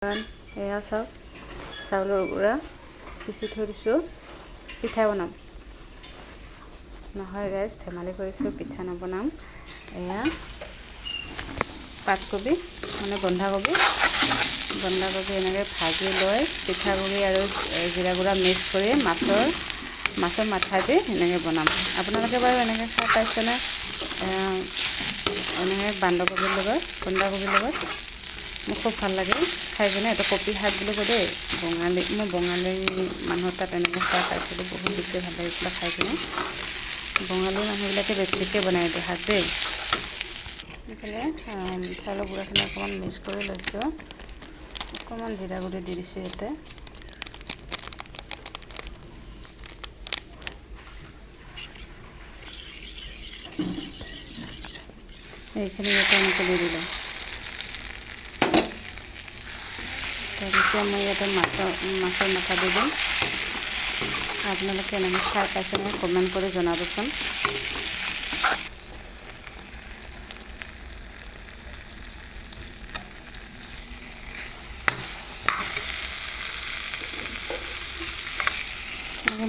এয়া চাওক চাউলৰ গুড়া পিচি থৈ দিছোঁ পিঠা বনাম নহয় গাইজ ধেমালি কৰিছোঁ পিঠা নবনাম এয়া পাতকবি মানে বন্ধাকবি এনেকৈ ভাজি লৈ পিঠাগুড়ি আৰু জিৰা গুড়া মিক্স কৰি মাছৰ মাথা দি এনেকৈ বনাম আপোনালোকে বাৰু এনেকৈ খাই পাইছেনে এনেকৈ বন্ধাকবিৰ লগত মোৰ খুব ভাল লাগে খাই কিনে এটা কপি শাক বুলি কয় দেই মই বঙালী মানুহৰ তাত এনেকৈ খাই পাইছিলোঁ বহুত বেছি ভাল লাগিছিলে খাই কিনে বঙালী মানুহবিলাকে বেছিকৈ বনাই এইটো শাক দেই এইফালে চাউলৰ গুড়াখিনি অকণমান মিক্স কৰি লৈছোঁ অকণমান জিৰা গুড়ি দি দিছোঁ ইয়াতে এইখিনি ইয়াতে এনেকৈ দি দিলোঁ তাৰপিছত মই ইয়াতে মাছৰ মাথা দি দিম আপোনালোকে এনেকৈ খাই পাইছেনে কমেণ্ট কৰি জনাবচোন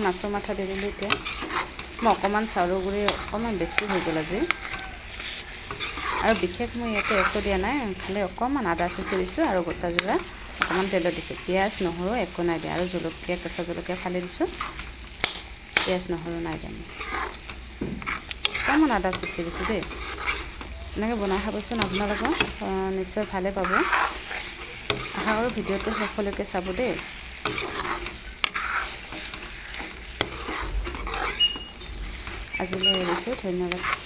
মাছৰ মাথা দি দিলোঁ এতিয়া মই অকণমান চাউলৰ গুড়ি অকণমান বেছি হৈ গ'ল আজি আৰু বিশেষ মই ইয়াতে একো দিয়া নাই খালি অকণমান আদা চেচি দিছোঁ আৰু গোটা জিৰা অকণমান তেলত দিছোঁ পিঁয়াজ নহৰু একো নাই দিয়া আৰু জলকীয়া কেঁচা জলকীয়া ফালি দিছোঁ পিঁয়াজ নহৰু নাই দিয়া অকণমান আদা চেচি দিছোঁ দেই এনেকৈ বনাই খাবচোন আপোনালোকে নিশ্চয় ভালে পাব আশা কৰোঁ ভিডিঅ'টো শেষলৈকে চাব দেই আজিলৈ এৰিছোঁ ধন্যবাদ